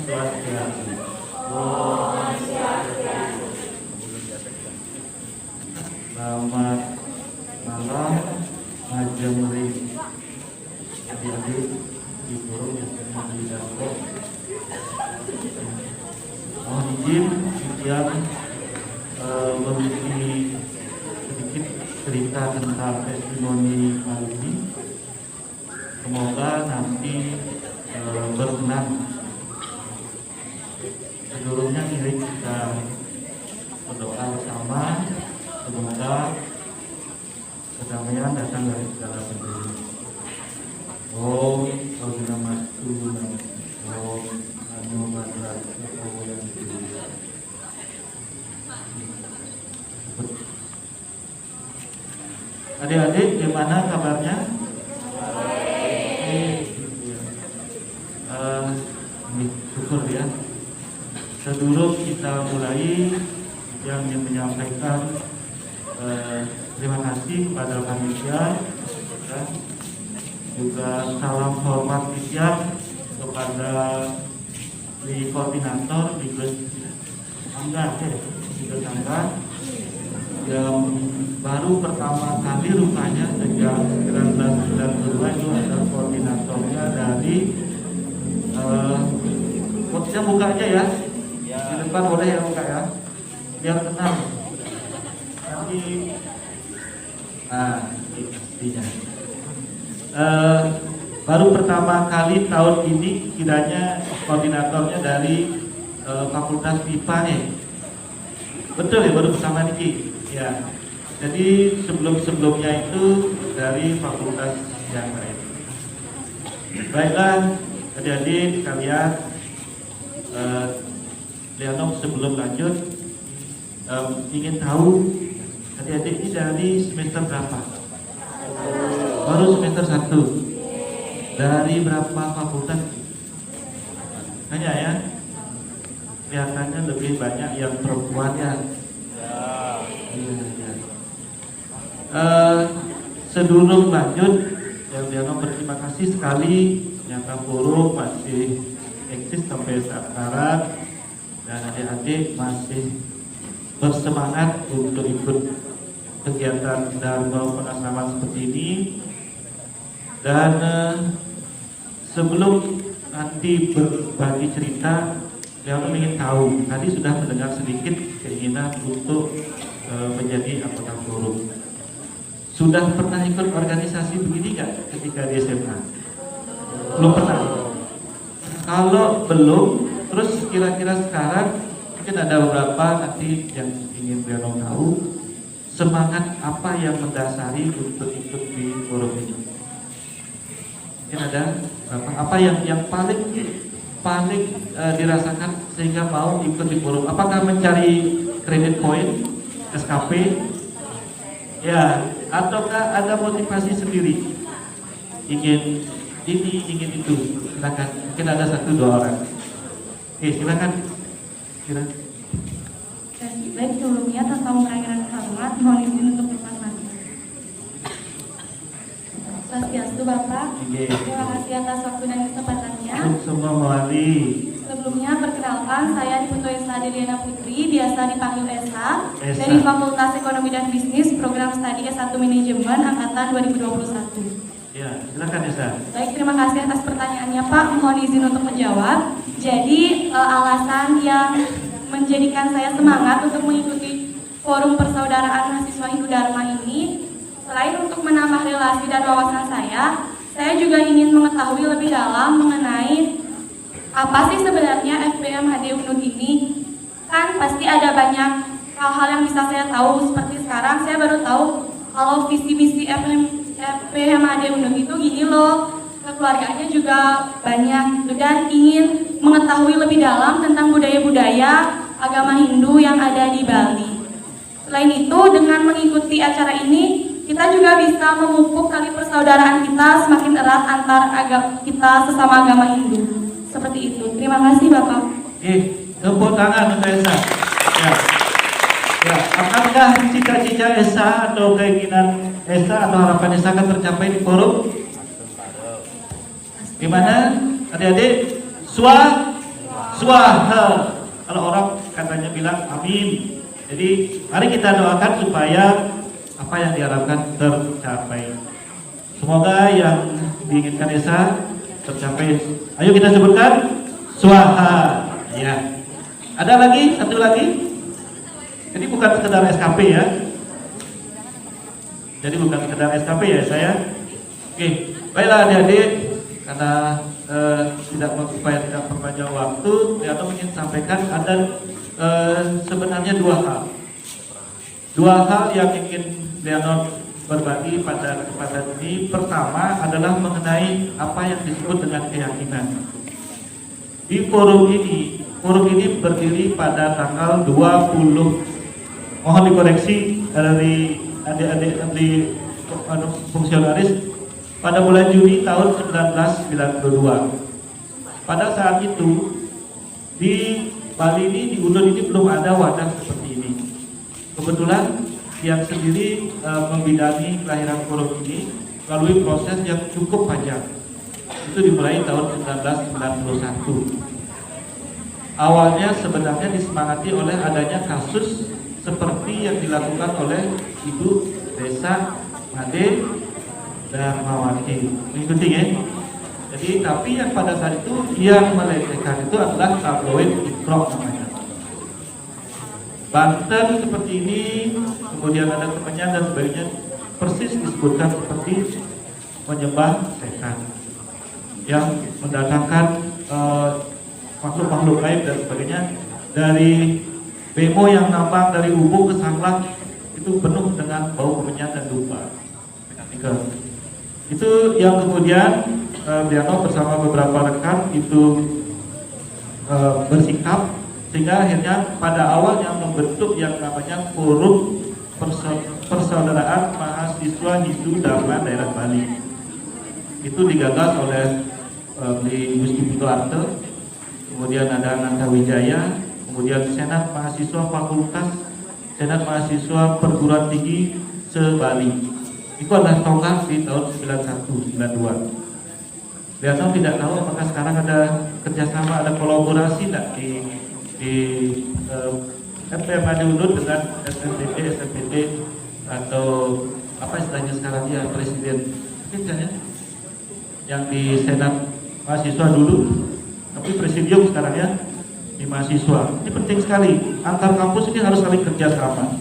Swastiastu. Selamat malam, ngajeng ring adik-adik di forum yang sedang didapur. Mohon izin yang memiliki sedikit cerita tentang testimoni kali ini. Semoga nanti berkenan. Sebelumnya mari kita berdoa bersama. Semoga kedamaian datang dari segala penjuru. Om Saudamastu Om Anu Madras yang Adik-adik, gimana kabarnya? Syukur ya. Sebelum kita mulai, yang ingin menyampaikan terima kasih kepada panitia, juga salam hormat bijak kepada di koordinator di Angga yang baru pertama kali rupanya sejak 1992 itu ada koordinatornya dari kita buka aja ya. Di depan boleh ya buka ya, biar tenang nanti. Pastinya baru pertama kali tahun ini kiranya koordinatornya dari Fakultas IPA betul ya, baru pertama ini ya. Jadi sebelumnya itu dari fakultas yang lain. Baiklah adik-adik sekalian, Leonov sebelum lanjut ingin tahu adik-adik ini dari semester berapa? Baru semester 1. Dari berapa fakultas? Hanya ya, kelihatannya lebih banyak yang perempuan ya. Sebelum lanjut, Leonov berterima kasih sekali nyata forum masih eksis sampai sekarang dan adik-adik masih bersemangat untuk ikut kegiatan Dharma pengasaman seperti ini. Dan sebelum nanti berbagi cerita, saya ingin tahu, tadi sudah mendengar sedikit keinginan untuk menjadi anggota forum. Sudah pernah ikut organisasi begini nggak ketika di SMA? Belum pernah. Kalau belum, terus kira-kira sekarang mungkin ada beberapa nanti yang ingin Leonov tahu semangat apa yang mendasari untuk ikut di forum ini. Mungkin ada apa yang paling dirasakan sehingga mau ikut di forum? Apakah mencari kredit poin, SKP, ya, ataukah ada motivasi sendiri? Ingin ini, ingin itu? Silakan. Mungkin ada 1-2 orang. Silakan. Baik, sebelumnya tentang perairan hormat, mohon izin untuk berpasangan. Swastiastu Bapak. Terima kasih atas waktu dan kesempatannya. Semua mewali. Sebelumnya perkenalkan, saya Diputu Esa Deliana Putri, biasa dipanggil Esa, dari Fakultas Ekonomi dan Bisnis, Program Studi S1 Manajemen Angkatan 2021. Ya, silakan Esa. Baik, terima kasih atas pertanyaannya Pak. Mohon izin untuk menjawab. Jadi alasan yang menjadikan saya semangat untuk mengikuti forum persaudaraan mahasiswa Hindu Dharma ini, selain untuk menambah relasi dan wawasan saya juga ingin mengetahui lebih dalam mengenai apa sih sebenarnya FBM HD Unut ini. Kan pasti ada banyak hal-hal yang bisa saya tahu, seperti sekarang saya baru tahu kalau visi misi FBM HD Unut itu gini loh, keluarganya juga banyak, dan ingin mengetahui lebih dalam tentang budaya-budaya agama Hindu yang ada di Bali. Selain itu, dengan mengikuti acara ini, kita juga bisa memupuk tali persaudaraan kita semakin erat antar kita sesama agama Hindu. Seperti itu. Terima kasih Bapak. Tepuk tangan untuk Esa. Ya, apakah cita-cita Esa atau keinginan Esa atau harapan Esa akan tercapai di forum? Gimana adik-adik? Swaha. Kalau orang katanya bilang amin. Jadi mari kita doakan supaya apa yang diharapkan tercapai. Semoga yang diinginkan Esa tercapai. Ayo kita sebutkan swaha. Ya. Ada lagi? Satu lagi? Jadi bukan sekedar SKP ya. Jadi bukan sekedar SKP ya saya. Oke, baiklah adik-adik, karena supaya tidak perpanjang waktu, Leonard ingin sampaikan ada sebenarnya dua hal yang ingin Leonard berbagi pada kesempatan ini. Pertama adalah mengenai apa yang disebut dengan keyakinan. Di forum ini berdiri pada tanggal 20, mohon dikoreksi dari adik-adik di fungsionaris, pada bulan Juni tahun 1992. Pada saat itu di Bali ini, di Unun ini belum ada wadah seperti ini. Kebetulan yang sendiri membidangi kelahiran forum ini melalui proses yang cukup panjang. Itu dimulai tahun 1991. Awalnya sebenarnya disemangati oleh adanya kasus seperti yang dilakukan oleh Ibu Desa Made Darmawati. Mengikuti ya. Jadi tapi yang pada saat itu yang melecehkan itu adalah tabloid Ikro namanya. Banten seperti ini, kemudian ada Kemenyan dan sebagainya, persis disebutkan seperti menyembah setan yang mendatangkan makhluk-makhluk gaib dan sebagainya. Dari bemo yang nambang dari Ubung ke Sanglah itu penuh dengan bau kemenyan dan dupa. Itu yang kemudian Diano bersama beberapa rekan itu bersikap, sehingga akhirnya pada awalnya membentuk yang namanya Forum Persaudaraan Mahasiswa Hindu Dharma Daerah Bali. Itu digagas oleh Gusti Putoarto, kemudian ada Nanta Wijaya, kemudian Senat Mahasiswa Fakultas, Senat Mahasiswa Perguruan Tinggi se-Bali. Itu adalah tonggak di tahun 91-92. Lihatlah tidak tahu apakah sekarang ada kerjasama, ada kolaborasi tidak di FPMAD Unut dengan SMPT atau apa istilahnya sekarang ya, Presiden mungkin ya, yang di Senat Mahasiswa dulu, tapi Presidium sekarang ya di mahasiswa. Ini penting sekali, antar kampus ini harus saling kerjasama.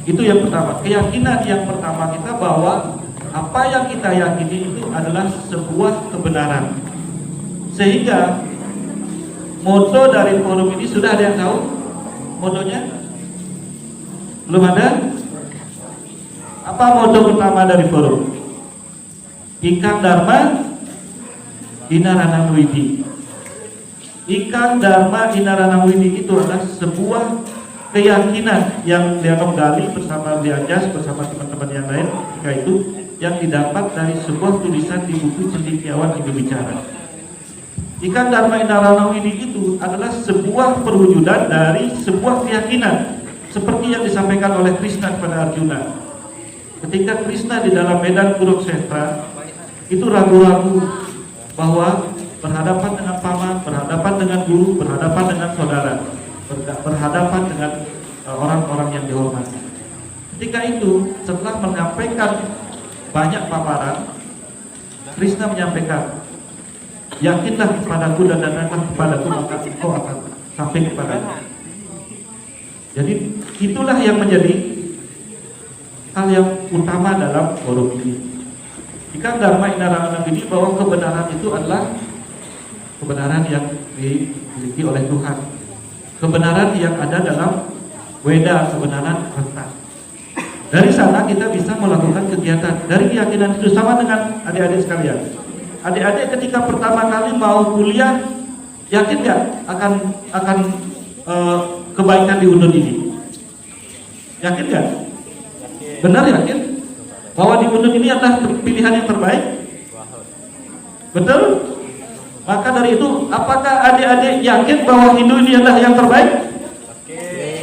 Itu yang pertama, keyakinan yang pertama kita bahwa apa yang kita yakini itu adalah sebuah kebenaran. Sehingga moto dari forum ini sudah ada yang tahu motonya? Belum ada? Apa moto pertama dari forum? Ikang Dharma Inaranang Widi. Ikang Dharma Inaranang Widi itu adalah sebuah keyakinan yang dia gali bersama Dianjas, bersama teman-teman yang lain ketika itu, yang didapat dari sebuah tulisan di buku Cendekiawan Ibu Bicara. Ikan Dharma Inaranang Widi itu adalah sebuah perwujudan dari sebuah keyakinan seperti yang disampaikan oleh Krishna kepada Arjuna. Ketika Krishna di dalam medan Kurukshetra itu ragu-ragu bahwa berhadapan dengan paman, berhadapan dengan guru, berhadapan dengan saudara, berhadapan dengan orang-orang yang dihormati. Ketika itu, setelah menyampaikan banyak paparan, Krishna menyampaikan, yakinlah kepadaku dan datanglah kepadaku, maka engkau akan sampai kepadaku. Jadi itulah yang menjadi hal yang utama dalam forum ini. Jika Dharma Inaranang ini bahwa kebenaran itu adalah kebenaran yang dimiliki oleh Tuhan, kebenaran yang ada dalam Weda, kebenaran Vata. Dari sana kita bisa melakukan kegiatan. Dari keyakinan itu sama dengan adik-adik sekalian. Adik-adik ketika pertama kali mau kuliah, yakin nggak akan kebaikan di Unun ini? Yakin nggak? Benar yakin bahwa di Unun ini adalah pilihan yang terbaik? Betul? Maka dari itu, apakah adik-adik yakin bahwa Hindu ini adalah yang terbaik?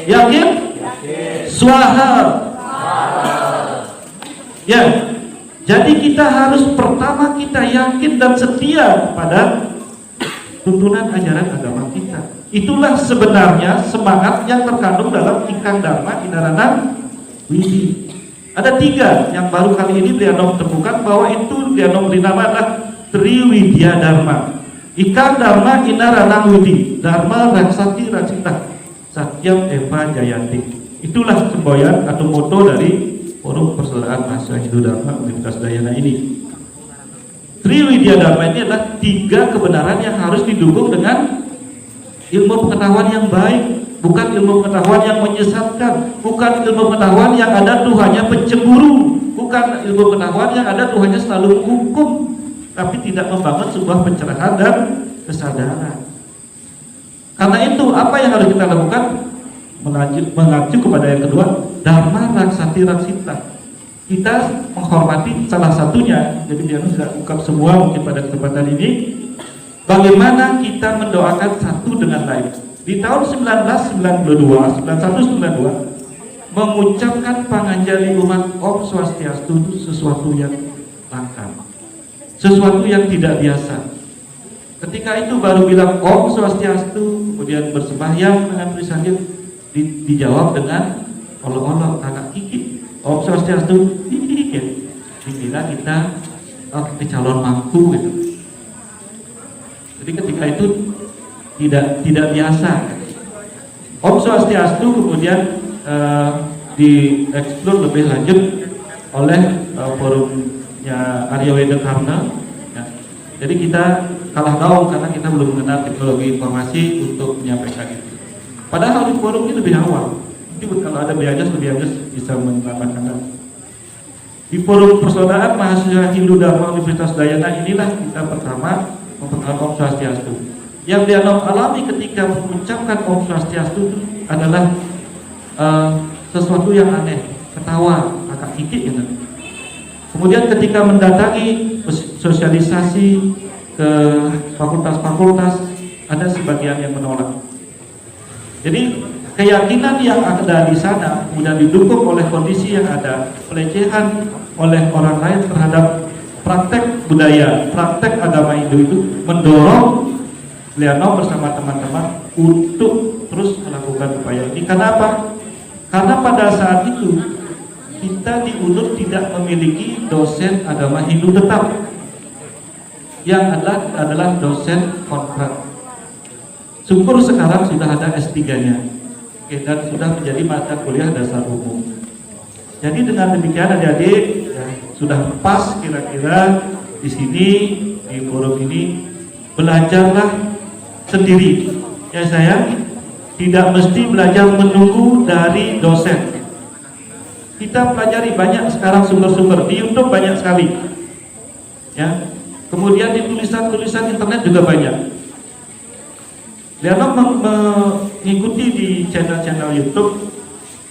Yakin? Swaha. Ya, jadi kita harus pertama kita yakin dan setia kepada tuntunan ajaran agama kita. Itulah sebenarnya semangat yang terkandung dalam Ikang Dharma Inarana Widi. Ada 3 yang baru kali ini beliau temukan bahwa itu beliau beri nama adalah Triwidya Dharma. Ikang Dharma Inarana Widi, Dharma Raksati Raksita, Satyam Eva Jayanti. Itulah semboyan atau moto dari Forum Persaudaraan Mahasiswa Hindu Dharma Universitas Udayana ini. Triwidya Dharma ini adalah 3 kebenaran yang harus didukung dengan ilmu pengetahuan yang baik, bukan ilmu pengetahuan yang menyesatkan, bukan ilmu pengetahuan yang ada Tuhannya pencemburu, bukan ilmu pengetahuan yang ada Tuhannya selalu menghukum, tapi tidak membangun sebuah pencerahan dan kesadaran. Karena itu apa yang harus kita lakukan? Mengacu kepada yang kedua, Dharma Raksati Raksita. Kita menghormati salah satunya. Jadi dia sudah ungkap semua mungkin pada kesempatan ini. Bagaimana kita mendoakan satu dengan lain. Di tahun 1992, 9192 mengucapkan panganjali umat Om Swastiastu itu sesuatu yang langka, sesuatu yang tidak biasa. Ketika itu baru bilang Om Swastiastu, kemudian bersembahyang dengan tulisannya dijawab dengan olok-olok kakak kiki Om Swastiastu, dikira kita calon mangku gitu. Jadi ketika itu tidak biasa. Om Swastiastu kemudian dieksplor lebih lanjut oleh forumnya Arya Weda Karna. Ya. Jadi kita kalah gaung karena kita belum mengenal teknologi informasi untuk menyampaikan itu. Padahal di forum ini lebih awal. Jadi kalau ada biajas bisa menambahkan. Di Forum Persaudaraan Mahasiswa Hindu Dharma Universitas Udayana inilah kita pertama memperkenalkan Om Swastiastu. Yang dia alami ketika mengucapkan Om Swastiastu itu adalah sesuatu yang aneh, ketawa, agak kikik gitu. Kemudian ketika mendatangi sosialisasi ke fakultas-fakultas, ada sebagian yang menolak. Jadi keyakinan yang ada di sana kemudian didukung oleh kondisi yang ada, pelecehan oleh orang lain terhadap praktek budaya, praktek agama Hindu itu mendorong Leano bersama teman-teman untuk terus melakukan upaya ini. Karena apa? Karena pada saat itu kita di UNUR tidak memiliki dosen agama Hindu tetap, yang adalah dosen kontrak. Syukur sekarang sudah ada S3-nya dan sudah menjadi mata kuliah dasar umum. Jadi dengan demikian adik-adik ya, sudah pas kira-kira di sini di forum ini belajarlah sendiri. Ya sayang, tidak mesti belajar menunggu dari dosen. Kita pelajari banyak sekarang sumber-sumber di YouTube banyak sekali. Ya, kemudian di tulisan-tulisan internet juga banyak. Lihat mengikuti di channel-channel YouTube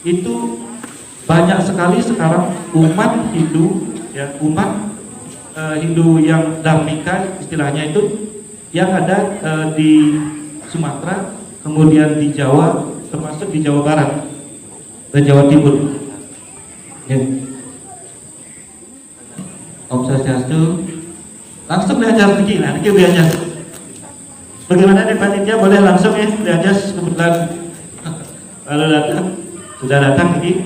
itu banyak sekali sekarang umat Hindu, ya umat Hindu yang dharmika istilahnya itu yang ada di Sumatera, kemudian di Jawa, termasuk di Jawa Barat dan Jawa Timur. Ya. Om Swastiastu, langsung belajar begini, nah ini belajar. Bagaimana nih panitia, boleh langsung ya belajar kebetulan lalu datang, sudah datang ini.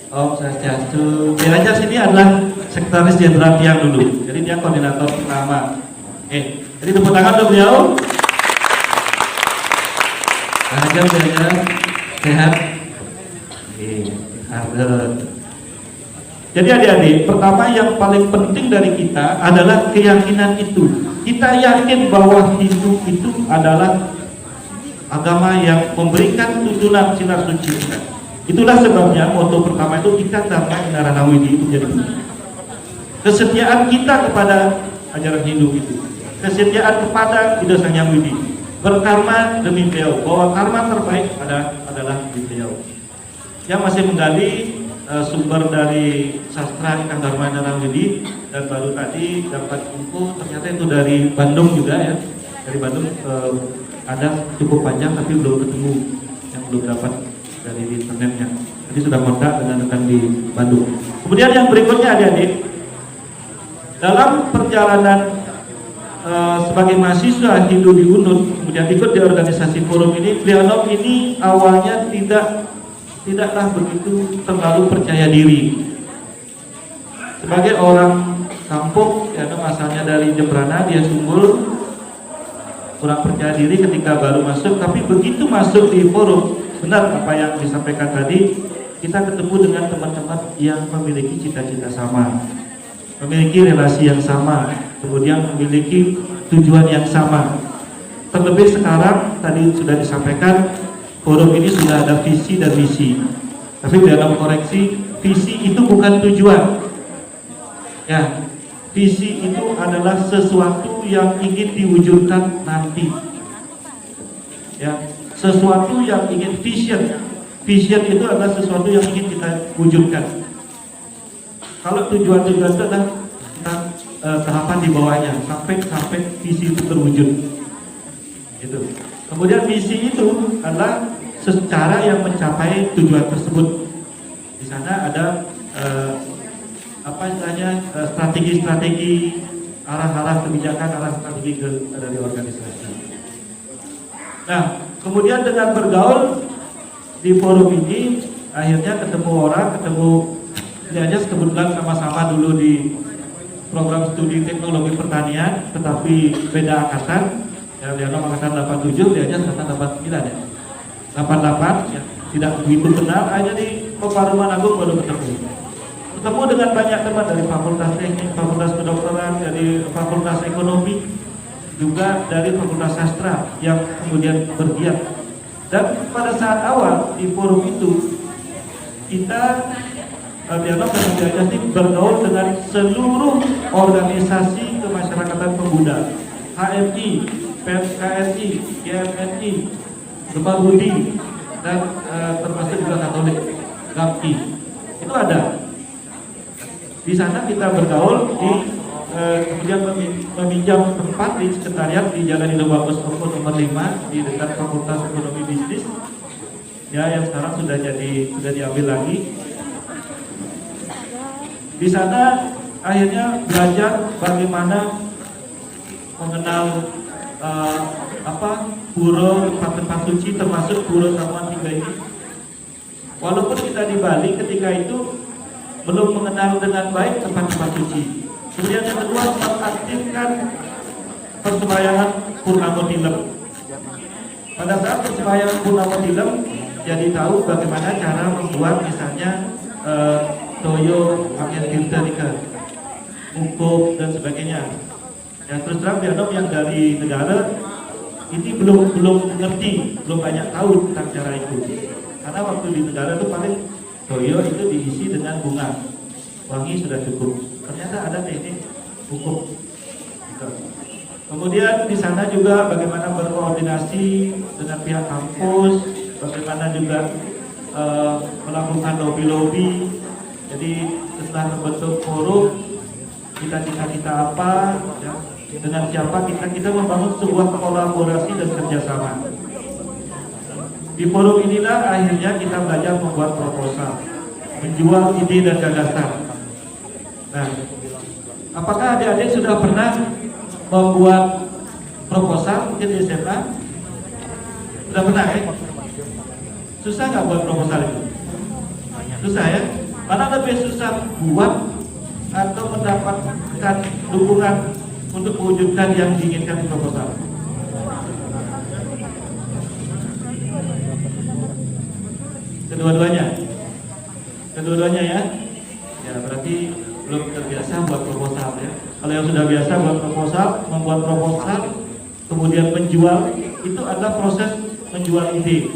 Om Swastiastu, belajar sini adalah Sekretaris Jenderal Tiang dulu, jadi dia koordinator pertama. Jadi tepuk tangan untuk beliau. Belajar sehat. Jadi adik-adik, pertama yang paling penting dari kita adalah keyakinan itu. Kita yakin bahwa Hindu itu adalah agama yang memberikan tuntunan sinar suci. Itulah sebabnya moto pertama itu Ikang Dharma Inarana Widi itu menjadi penting. Kesetiaan kita kepada ajaran Hindu itu, kesetiaan kepada Buddha Sang Hyang Widi, berkarma demi beliau, bahwa karma terbaik adalah di beliau. Yang masih menggali sumber dari sastra Ikang Dharma Inarana Widi, dan baru tadi dapat info ternyata itu dari Bandung juga ya, dari Bandung ada cukup panjang tapi belum ketemu, yang belum dapat dari internetnya. Jadi sudah kontak dengan rekan di Bandung. Kemudian yang berikutnya adik-adik, Dalam perjalanan sebagai mahasiswa Hindu di UNUN, kemudian ikut di organisasi forum ini, Prianom ini awalnya tidaklah begitu terlalu percaya diri. Sebagai orang kampung, Prianom asalnya dari Jembrana, dia Sunggul, kurang percaya diri ketika baru masuk, tapi begitu masuk di forum, benar apa yang disampaikan tadi, kita ketemu dengan teman-teman yang memiliki cita-cita sama, memiliki relasi yang sama, kemudian memiliki tujuan yang sama. Terlebih sekarang, tadi sudah disampaikan, forum ini sudah ada visi dan misi. Tapi dalam koreksi, visi itu bukan tujuan. Ya, visi itu adalah sesuatu yang ingin diwujudkan nanti. Ya, sesuatu yang ingin vision. Vision itu adalah sesuatu yang ingin kita wujudkan. Kalau tujuan-tujuan itu adalah tahapan di bawahnya sampai visi itu terwujud. Gitu. Kemudian misi itu adalah secara yang mencapai tujuan tersebut. Di sana ada strategi-strategi, arah-arah kebijakan, arah strategi dari organisasi. Nah, kemudian dengan bergaul di forum ini, akhirnya ketemu orang, dia aja kebetulan sama-sama dulu di program studi teknologi pertanian, tetapi beda angkatan. Ya, dia angkatan 87, dia aja angkatan 89 ya. 88 ya, tidak begitu kenal, hanya di Peparuman Agung baru ketemu. Ketemu dengan banyak teman dari Fakultas Teknik, Fakultas Kedokteran, dari Fakultas Ekonomi, juga dari Fakultas Sastra yang kemudian bergiat. Dan pada saat awal di forum itu, kita dialog dan diajak bergaul dengan seluruh organisasi kemasyarakatan pemuda, HMI, PKRI, GMNI, Gemar Budi, dan termasuk juga Katolik, GAPI. Itu ada. Di sana kita bergaul, kemudian meminjam tempat di sekretariat di Jalan Indo Bagus nomor 5 di dekat Fakultas Ekonomi Bisnis. Ya, yang sekarang sudah diambil lagi. Di sana akhirnya belajar bagaimana mengenal pura tempat suci, termasuk pura Taman Tiga ini. Walaupun kita di Bali ketika itu belum mengenal dengan baik tempat-tempat suci. Kemudian yang kedua, mengaktifkan persembayangan Purnama Tilem. Pada saat persembayangan Purnama Tilem, jadi tahu bagaimana cara membuat misalnya toyo, pakai filter ikan, mukuk dan sebagainya. Ya, terus terang Prianom yang dari negara ini belum ngerti, belum banyak tahu tentang cara itu. Karena waktu di negara itu paling toyo itu diisi dengan bunga, wangi sudah cukup. Ternyata ada teknik mukuk. Gitu. Kemudian di sana juga bagaimana berkoordinasi dengan pihak kampus, bagaimana juga melakukan lobby. Jadi setelah terbentuk forum, cita-cita kita apa, ya, dengan siapa kita membangun sebuah kolaborasi dan kerjasama. Di forum inilah akhirnya kita belajar membuat proposal, menjual ide dan gagasan. Nah, apakah adik-adik sudah pernah membuat proposal mungkin di SMA? Sudah pernah ya? Susah nggak buat proposal itu? Susah ya? Mana lebih susah buat atau mendapatkan dukungan untuk mewujudkan yang diinginkan di proposal? Kedua-duanya ya. Ya, berarti belum terbiasa buat proposal ya. Kalau yang sudah biasa buat proposal, membuat proposal, kemudian menjual, itu adalah proses menjual ide.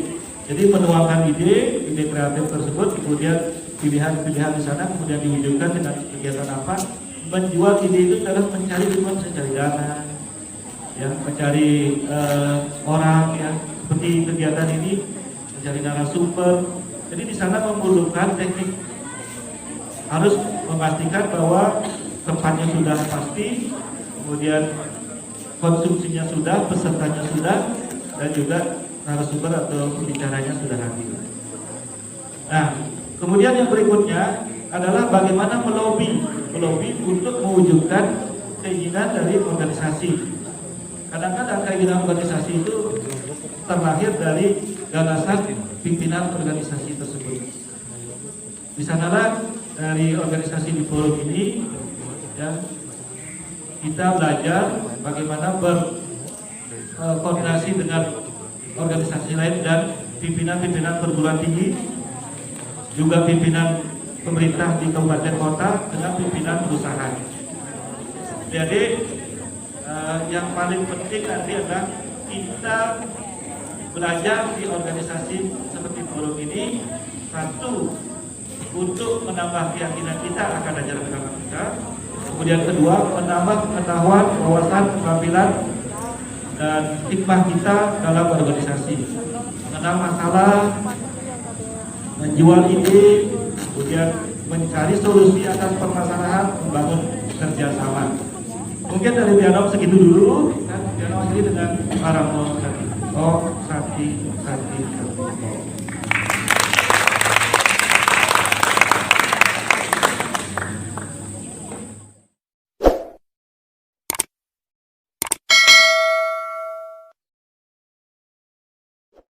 Jadi menuangkan ide kreatif tersebut, kemudian pilihan-pilihan di sana kemudian diwujudkan dengan kegiatan apa? Menjual ide itu adalah mencari dukungan, mencari dana, ya, mencari orang, ya, seperti kegiatan ini, mencari narasumber. Jadi di sana membutuhkan teknik, harus memastikan bahwa tempatnya sudah pasti, kemudian konsumsinya sudah, pesertanya sudah, dan juga narasumber atau pembicaranya sudah hadir. Nah, kemudian yang berikutnya adalah bagaimana melobi melobi untuk mewujudkan keinginan dari organisasi. Kadang-kadang keinginan organisasi itu terlahir dari gagasan pimpinan organisasi tersebut. Di sanalah dari organisasi di forum ini, ya, kita belajar bagaimana berkoordinasi dengan organisasi lain dan pimpinan-pimpinan perguruan tinggi, juga pimpinan pemerintah di kabupaten kota dengan pimpinan perusahaan. Jadi yang paling penting nanti adalah kita belajar di organisasi seperti forum ini, satu, untuk menambah keyakinan kita akan ajaran agama kita. Kemudian kedua, menambah pengetahuan, wawasan, keterampilan dan hikmah kita dalam organisasi, mengenal masalah, menjual ide, kemudian mencari solusi atas permasalahan, membangun kerjasama. Mungkin dari Pianom segitu dulu, dan Pianom ini dengan para Om Sati.